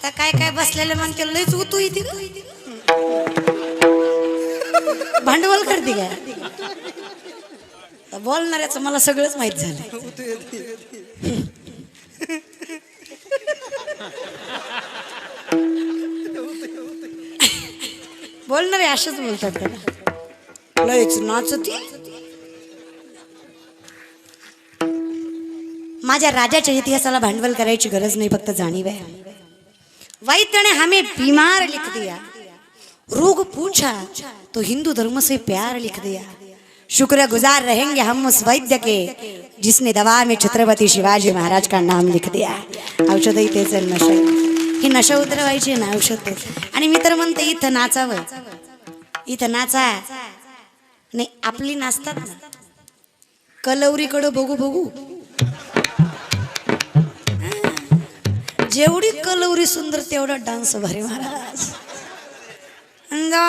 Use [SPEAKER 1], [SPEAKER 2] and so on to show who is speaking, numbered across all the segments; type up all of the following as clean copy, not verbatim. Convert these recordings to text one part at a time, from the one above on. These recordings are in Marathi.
[SPEAKER 1] आता काय काय बसलेलं म्हणते लयच उतू इथे भांडवल करते काय बोलणाऱ्याचं मला सगळंच माहित झालं. बोलणारे असेच बोलतात त्याला लयच नाचती. माझ्या राजाच्या इतिहासाला भांडवल करायची गरज नाही, फक्त जाणीव आहे. वैद्य ने हमें बीमार लिख दिया, रोग पूछा तो हिंदू धर्म से प्यार लिख दिया. शुक्रगुजार रहेंगे हम उस वैद्य के जिसने दवा में छत्रपति शिवाजी महाराज का नाम लिख दिया. औषध तेच नशा, ही नशा उतरवायची ना औषध. आणि मी तर म्हणते इथं नाचावं, इथं नाचा नाही. आपली नाचतात ना, कलवरीकडं बघू बघू. जेवढी कलवरी सुंदर तेवढा डान्स भारी महाराज.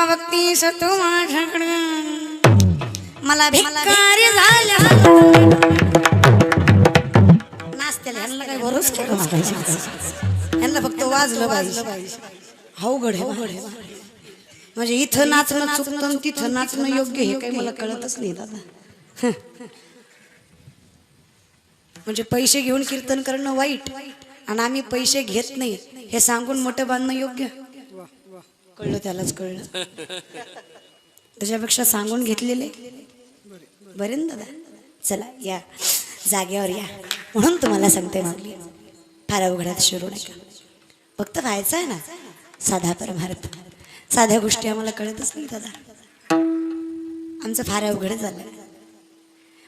[SPEAKER 1] भक्ती सतो माझ्याकडं मला भिकारी झाल्या नाचतेला ह्यांना काय भरोस केला ह्यांना फक्त वाजलं पाहिजे. अवघड आहे म्हणजे इथं नाचणं चुकतं तिथं नाचणं योग्य हे काही मला कळतच नाही दादा. म्हणजे पैसे घेऊन कीर्तन करणं वाईट आणि आम्ही पैसे घेत नाही हे सांगून मोठं बांधणं योग्य. कळलं त्यालाच कळलं. त्याच्यापेक्षा सांगून घेतलेले बरे ना दादा. चला या जागेवर या म्हणून तुम्हाला सांगते मागली फार अवघडात शिरू नका. फक्त व्हायचं आहे ना साधा परमार्थ. साध्या गोष्टी आम्हाला कळतच नाही दादा. आमचं फार अवघड झालं.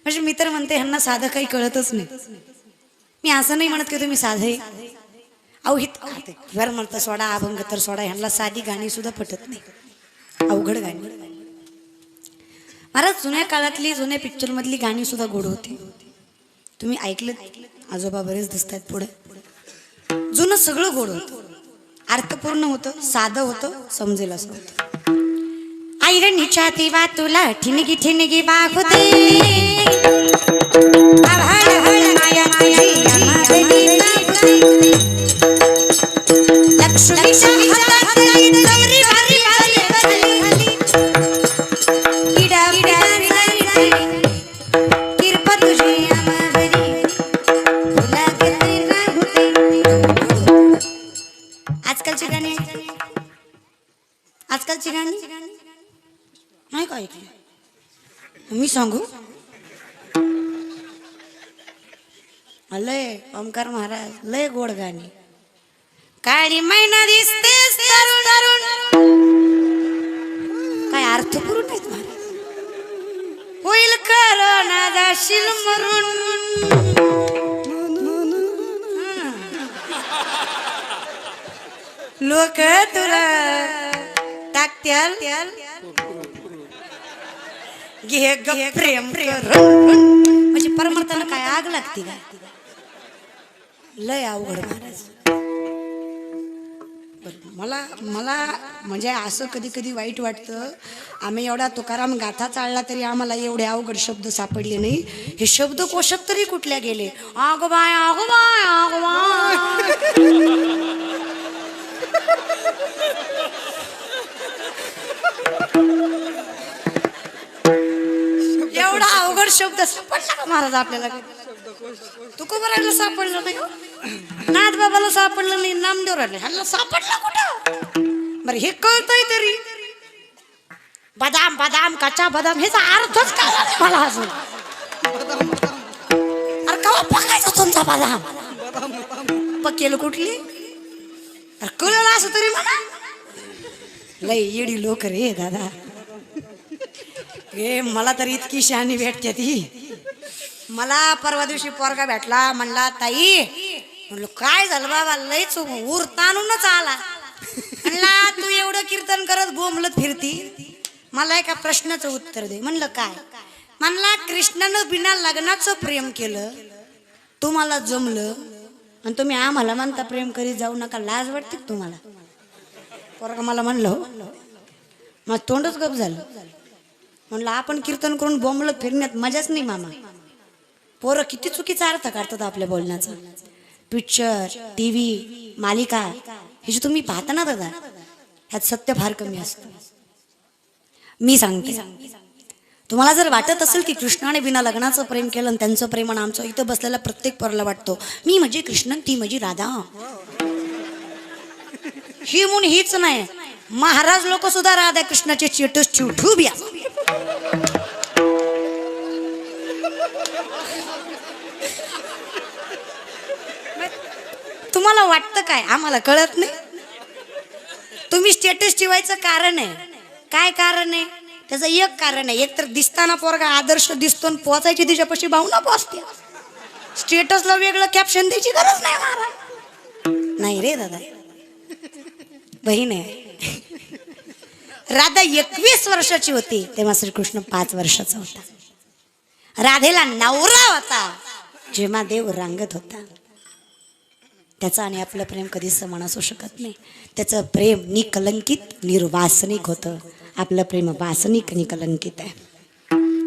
[SPEAKER 1] म्हणजे मी तर म्हणते ह्यांना साधं काही कळतच नाही. मी असं नाही म्हणत की तुम्ही साधे अहो हित वर म्हणतं सोडा अभंग तर सोडा. ह्यांना साधी गाणी सुद्धा पटत नाही, अवघड गाणी. महाराज जुन्या काळातली जुन्या पिक्चर मधली गाणी सुद्धा गोड होती. तुम्ही ऐकलं आजोबा बरेच दिसत आहेत पुढे. जुनं सगळं गोड होतं, अर्थपूर्ण होतं, साधं होतं, समजेल असं होतं. ऐरणीच्या तेव्हा तुला ठिणगी ठिणगी बाग होते लक्ष्मीच्या हातात गौरी भारी भारी किडा किरपा तुझी आमावरी तुला किती राहते. आजकालची गाणी आजकालची गाणी नाही का ऐकली मी सांगू. लय ओमकार महाराज लय गोड गाणी. काळी मैना दिसतेस तरुण तरुण काय अर्थपूर्ण आहेत महाराज. होईल करोना जाशील मरून लोक तुला टाकत्याल घे ग प्रेम म्हणजे परमार्थाला काय आग लागते का. लय अवघड महाराज. मला म्हणजे असं कधी कधी वाईट वाटतं. आम्ही एवढा तुकाराम गाथा चालला तरी आम्हाला एवढे अवघड शब्द सापडले नाही. हे शब्द कोशात तरी कुठल्या गेले. आग बाय आग बाय आग बाय एवढा अवघड शब्द सापडला का महाराज आपल्याला. तुकोबराला सापडलं नाही, नाथ बाबाला सापडलं नाही, नामदेव राहिले ह्याला सापडला कुठं. बरं हे कळतंय तरी बदाम बदाम कच्चा बदाम ह्याचा अर्थच काय मला अजून. अरे केव्हा पकायचा तुमचा बदाम पकेल कुठली. अरे कळलं असं तरी म्हणा. लय येडी लोक रे दादा. हे मला तर इतकी शहाणी भेटते ती. मला परवा दिवशी पोरगा भेटला म्हणला ताई म्हणलो काय झालं बाबा लयच ऊर ताणूनच आला. म्हणला तू एवढं कीर्तन करत बोंबलत फिरती मला एका प्रश्नाचं उत्तर दे. म्हणलं काय. म्हणला कृष्णानं बिना लग्नाचं प्रेम केलं तुम्हाला जमलं आणि तुम्ही आम्हाला म्हणता प्रेम करीत जाऊ नका. लाज वाटते तुम्हाला. पोरगा मला म्हणलं मग तोंडच गप झालं. म्हणलं आपण कीर्तन करून बोंबलत फिरण्यात मजाच नाही मामा. पोरं किती चुकीचा अर्थ काढतात आपल्या बोलण्याचा. पिक्चर टीव्ही मालिका हे जे तुम्ही पाहता ना दादा, ह्यात सत्य फार कमी असतं. मी सांगते, तुम्हाला जर वाटत असेल की कृष्णाने बिना लग्नाचं प्रेम केलं आणि त्यांचं प्रेम आणि आमचं, इथं बसलेल्या प्रत्येक पोराला वाटतो मी म्हणजे कृष्ण ती म्हणजे राधा. ही म्हणून हीच नाही, महाराज लोक सुद्धा राधा कृष्णाचे स्टेटस ठेवू बिया. तुम्हाला वाटतं काय, आम्हाला कळत नाही. तुम्ही स्टेटस ठेवायचं कारण आहे काय, कारण आहे त्याचं एक कारण आहे. एक तर दिसताना पोरगा आदर्श दिसतो आणि पोचायची तिच्यापाशी भावना पोचते. स्टेटसला वेगळं कॅप्शन द्यायची गरज नाही महाराज. नाही रे दादा, बहीण आहे. राधा 21 वर्षाची होती तेव्हा श्रीकृष्ण 5 वर्षाचा होता. राधेला नवरा होता जेव्हा देव रांगत होता. त्याचं आणि आपलं प्रेम कधीच समान असू शकत नाही. त्याचं प्रेम निकलंकित निर्वासनिक होतं, आपलं प्रेम वासनिक निकलंकित आहे.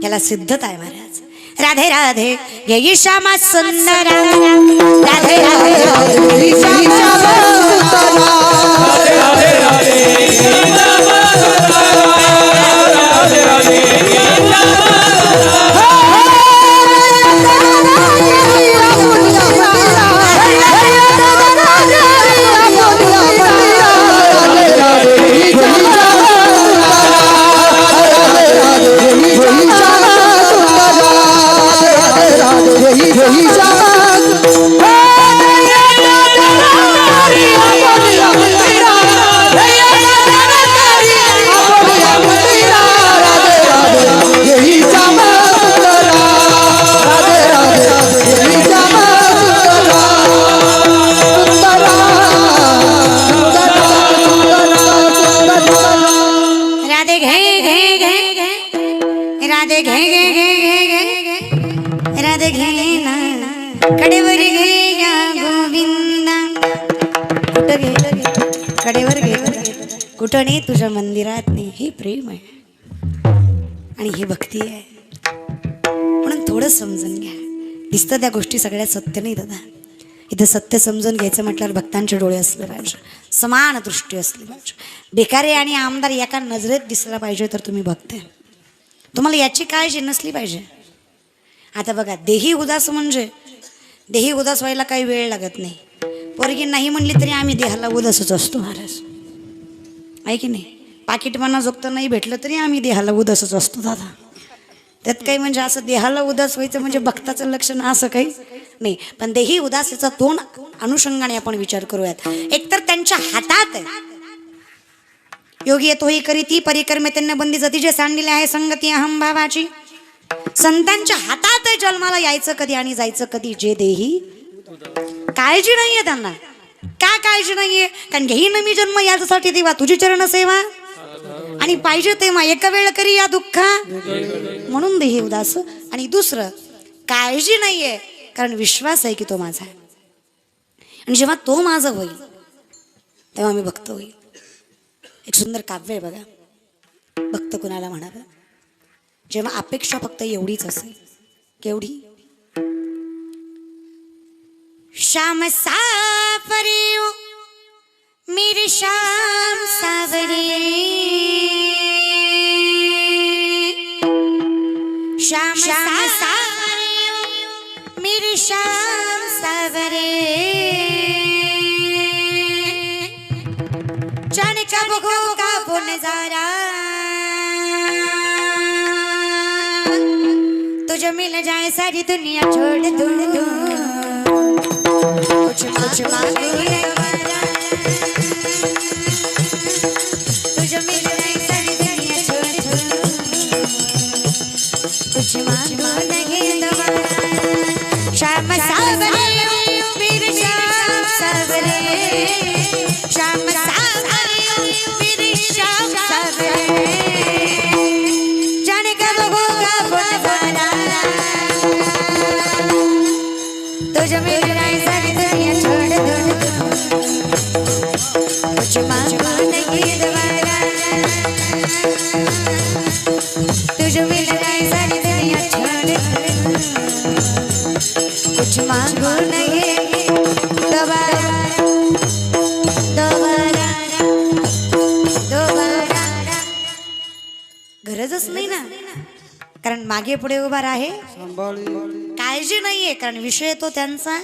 [SPEAKER 1] त्याला सिद्धता आहे महाराज. राधे राधे ये श्यामा सुंदर, राधे राधे कडेवर घे या गोविंदा, कुठं घे कडेवर घे, कुठं नाही तुझ्या मंदिरात नाही. हे प्रेम आहे आणि ही भक्ती आहे. म्हणून थोडं समजून घ्या. दिसतं त्या गोष्टी सगळ्या सत्य नाही दादा. इथं सत्य समजून घ्यायचं म्हटल्यावर भक्तांचे डोळे असले पाहिजे, समान दृष्टी असली पाहिजे. बेकारी आणि आमदार एका नजरेत दिसला पाहिजे तर तुम्ही भक्त आहे. तुम्हाला याची काळजी नसली पाहिजे. आता बघा, देही उदास म्हणजे देही उदास व्हायला काही वेळ लागत नाही. पोरगी नाही म्हणली तरी आम्ही देहाला उदासच असतो महाराज, आहे की नाही. पाकिटमाना जोगत नाही भेटलं तरी आम्ही देहाला उदासच असतो दादा. त्यात काही म्हणजे असं देहाला उदास व्हायचं म्हणजे भक्ताचं लक्षण असं काही नाही. पण देही उदासीचा दोन अनुषंगाने आपण विचार करूयात. एकतर त्यांच्या हातात योगी येतो ही करी ती परिक्रमे त्यांना बंदी जती जे सांडलेले आहे संगती अहम भावाची. संतांच्या हातात जन्माला यायचं कधी आणि जायचं कधी. जे देही काळजी नाहीये त्यांना. का काळजी नाहीये? कारण घेईन मी जन्म याच्यासाठी देवा तुझी चरण सेवा, आणि पाहिजे तेव्हा एका वेळ करी या दुःखा, म्हणून देही उदास. आणि दुसरं काळजी नाहीये कारण विश्वास आहे की तो माझा आहे, आणि जेव्हा तो माझा होईल तेव्हा मी भक्त होईल. एक सुंदर काव्य आहे बघा, भक्त कुणाला म्हणावं, जेव्हा अपेक्षा फक्त एवढीच असेल. केवढी? श्याम सावरे ओ मेरे श्याम सावरे, श्याम सावरे ओ मेरे श्याम सावरे, जाने कब होगा वो नजारा, तुझे मिल जाए सारी दुनिया छोड़ दूं, कुछ मांगे हमारा, तुझे मिल जाए सारी दुनिया छोड़ दूं, कुछ मांगो नहीं दोबारा. श्याम सावरे मेरे श्याम सावरे, श्याम सावरे मेरे श्याम सावरे, जाने कब होगा वो नजारा, तुझे मिल जाए सारी दुनिया छोड़ दूं, कुछ मांगो नहीं दोबारा, तुझे मिल जाए सारी दुनिया छोड़ दूं, कुछ मांगो नहीं दोबारा दोबारा. गरजच नाही ना, कारण मागे पुढे उभा आहे काळजी नाहीये, कारण विषय तो त्यांचा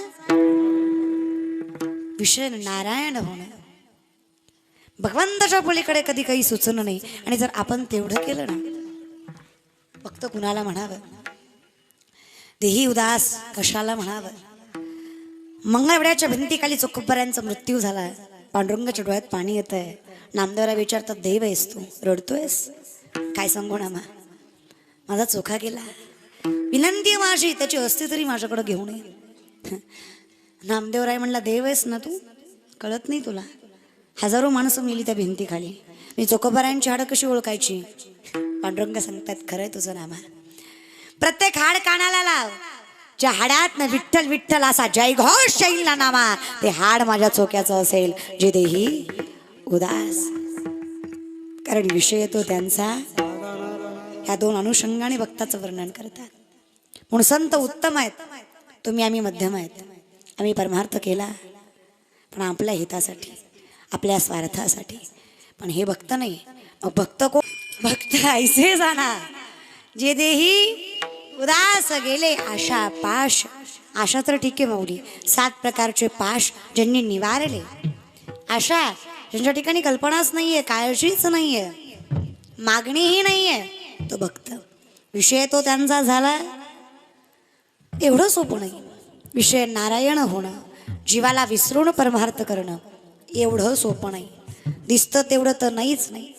[SPEAKER 1] विषय नारायण होणं. भगवंताच्या पलीकडे कधी काही सुचणं नाही. आणि जर आपण तेवढं केलं ना, फक्त कुणाला म्हणावं देही उदास कशाला म्हणावं. मंगळवेढ्याच्या भिंतीखाली चोखोबऱ्यांचा मृत्यू झाला. पांडुरंगाच्या डोळ्यात पाणी येत आहे. नामदेवला विचारतात, देव आहेस तू, रडतोयस? काय सांगू ना माझा चोखा गेला, विनंती माझी त्याची असती तरी माझ्याकडे घेऊन ये. नामदेवराय म्हणला, देव आहेस ना तू, कळत नाही तुला? हजारो माणसं मेली त्या भिंतीखाली, मी चोखोबऱ्यांची हाडं कशी ओळखायची? पांडुरंग सांगतात, खरंय तुझं नामा. प्रत्येक हाड कानाला लाव, ज्या हाडात न विठ्ठल विठ्ठल असा जयघोष येईल ना नामा, ते हाड माझ्या चोक्याचं असेल. जे देही उदास, कारण विषय तो त्यांचा. ह्या दोन अनुषंगाने भक्ताचं वर्णन करतात. म्हणून संत उत्तम आहेत, तुम्ही आम्ही मध्यम आहेत. आम्ही परमार्थ केला पण आपल्या हितासाठी, आपल्या स्वार्थासाठी. पण हे भक्त नाही. मग भक्त कोण? भक्त ऐसे जाणार जे देही उदास गेले आशा पाश. आशा तर ठीक आहे माऊली, 7 प्रकारचे पाश ज्यांनी निवारले. आशा ज्यांच्या ठिकाणी कल्पनाच नाहीये, काळजीच नाहीये, मागणीही नाहीये, तो भक्त. विषय तो त्यांचा झाला. एवढं सोपं नाही. विषय नारायण होणं, जीवाला विसरून परमार्थ करणं एवढं सोपं नाही. दिसतं तेवढं तर नाहीच नाही.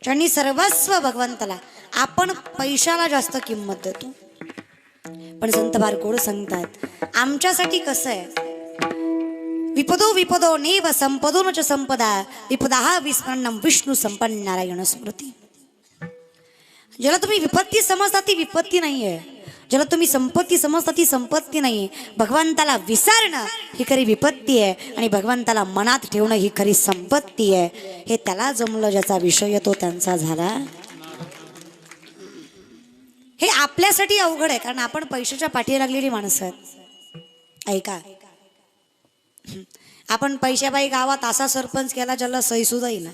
[SPEAKER 1] ज्यांनी सर्वस्व भगवंताला, आपण पैशाला जास्त किंमत देतो. पण संत बारकोड सांगतात, आमच्यासाठी कसं आहे, विपदो विपदो नेव संपदो न च संपदा, विपदा विस्मरणं विष्णू संपन्न नारायण स्मृती. ज्याला तुम्ही विपत्ती समजता ती विपत्ती नाहीये, ज्याला तुम्ही संपत्ती समजता ती संपत्ती नाही. भगवंताला विसरणं ही खरी विपत्ती आहे, आणि भगवंताला मनात ठेवणं ही खरी संपत्ती आहे. हे त्याला जमलं ज्याचा विषय तो त्यांचा झाला. हे आपल्यासाठी अवघड आहे, कारण आपण पैशाच्या पाठी लागलेली माणसं आहेत. ऐका, आपण पैशाबाई गावात असा सरपंच केला ज्याला सही सुद्धा येईना.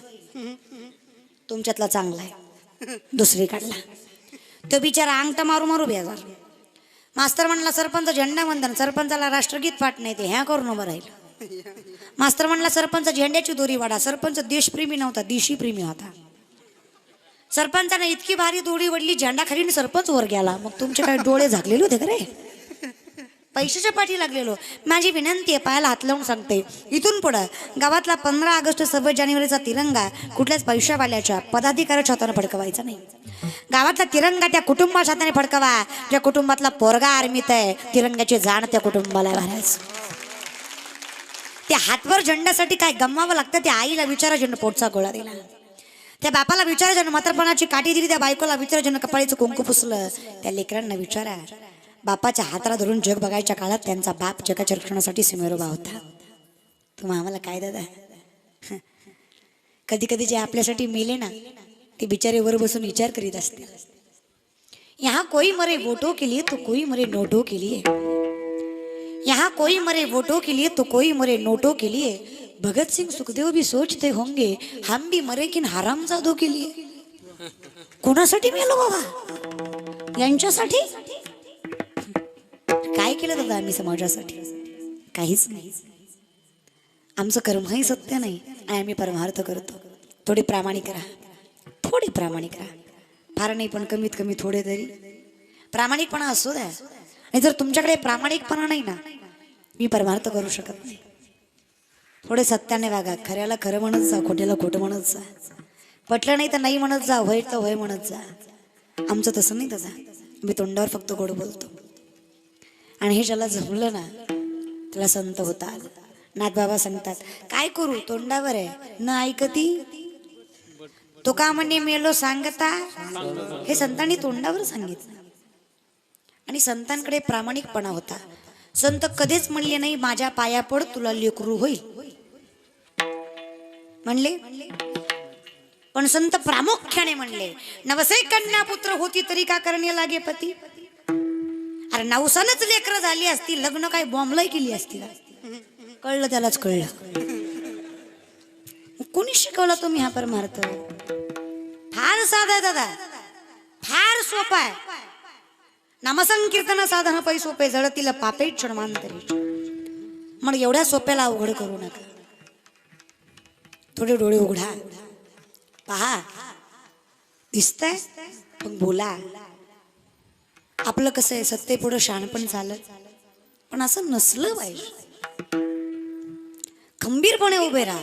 [SPEAKER 1] तुमच्यातला चांगला आहे, दुसरीकडला तो बिचारा अंगठा मारू मारू बेजार. मास्तर म्हणला सरपंच झेंडा वंदन, सरपंचाला राष्ट्रगीत पाठ नाही, ते ह्या करून उभं राहिलं. मास्तर म्हणला सरपंच झेंड्याची दोरी वाढा, सरपंच देशप्रेमी नव्हता, देशीप्रेमी होता. सरपंचाने इतकी भारी दोरी वडली, झेंडा खाली सरपंच वर गेला. मग तुमचे काय डोळे झाकलेले होते का रे? पैशाच्या पाठी लागलेलो. माझी विनंती आहे, पायाला हात लावून सांगते, इथून पुढं गावातला 15 ऑगस्ट 26 जानेवारीचा तिरंगा कुठल्याच पैशावाल्याच्या पदाधिकाऱ्याच्या हाताने फडकवायचा नाही. गावातला तिरंगा त्या कुटुंबाच्या हाताने फडकवा ज्या कुटुंबातला पोरगा आर्मीत आहे. तिरंग्याची जाण त्या कुटुंबाला भरायचं. त्या हातवर झेंड्यासाठी काय गमवावं लागतं. त्या आईला विचारा ज्यानं पोटचा गोळा दिला, त्या बापाला विचारा ज्यानं म्हातारपणाची काठी दिली, त्या बायकोला विचारा ज्यानं कपाळीचं कुंकू पुसलं, त्या लेकरांना विचारा. बापाच्या हाताला धरून जग बघायच्या काळात त्यांचा बाप जगाच्या रक्षणासाठी सीमेवर उभा होता. तुम्ही आम्हाला काय दादा, कधी कधी जे आपल्यासाठी मेले ना, ते बिचारे वर बसून विचार करीत असते, यहाँ कोई मरे वोटों के लिए तो कोई मरे नोटों के लिए, यहाँ कोई मरे वोटों के लिए तो कोई मरे नोटों के लिए. भगत सिंह सुखदेव भी सोचते होंगे हम भी मरे किन हरामजादों के लिए. कोणासाठी मेलो बाबा? यांच्यासाठी. काय केलं दादा आम्ही समाजासाठी? काहीच नाही. आमचं कर्मही सत्य नाही आणि आम्ही परमार्थ करतो. थोडी प्रामाणिक राहा, थोडी प्रामाणिक राहा. फार नाही पण कमीत कमी थोडे तरी प्रामाणिकपणा असू द्या. आणि जर तुमच्याकडे प्रामाणिकपणा नाही ना, मी परमार्थ करू शकत नाही. थोडे सत्याने वागा, खऱ्याला खरं म्हणत जा, खोट्याला खोटं म्हणत जा. पटलं नाही तर नाही म्हणत जा, होय तर होय म्हणत जा. आमचं तसं नाही दादा, मी तोंडावर फक्त गोड बोलतो. आणि हे ज्याला जमलं ना त्याला संत होतात. नाथबाबा सांगतात, काय करू तोंडावर आहे न ऐकती, तो का म्हणे मेलो सांगता. हे संतांनी तोंडावर सांगितलं. आणि संतांकडे प्रामाणिकपणा होता. संत कधीच म्हणले नाही माझ्या पाया पड तुला लेकरू होईल म्हणले, पण संत प्रामुख्याने म्हणले नवसे कन्या पुत्र होती तरी का करणे लागे पती. अरे नवसानच लेकर झाली असती, लग्न काय बॉम्बलाई केली असती का? कळलं त्यालाच कळलं. कोणी शिकवला तुम्ही हा परमार्थ? फार साधा दादा, फार फार सोपा आहे. नामसंकीर्तन साधन पै सोपे जळतील पापे क्षणमांतरी. मग एवढ्या सोप्याला अवघड करू नका. थोडे डोळे उघडा, पहा, दिसतंय पण बोला. आपलं कसं आहे, सत्ते पुढं शहाणपण चालत, पण असं नसलं पाहिजे. खंबीरपणे उभे राहा.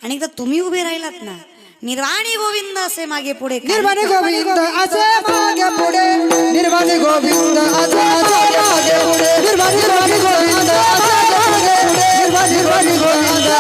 [SPEAKER 1] आणि एकदा तुम्ही उभे राहिलात ना, निर्वाणी गोविंद असे मागे पुढे,
[SPEAKER 2] निर्वाणी गोविंद असे मागे पुढे, निर्वाणी गोविंद असे मागे पुढे, निर्वाणी गोविंद असे मागे पुढे, निर्वाणी गोविंद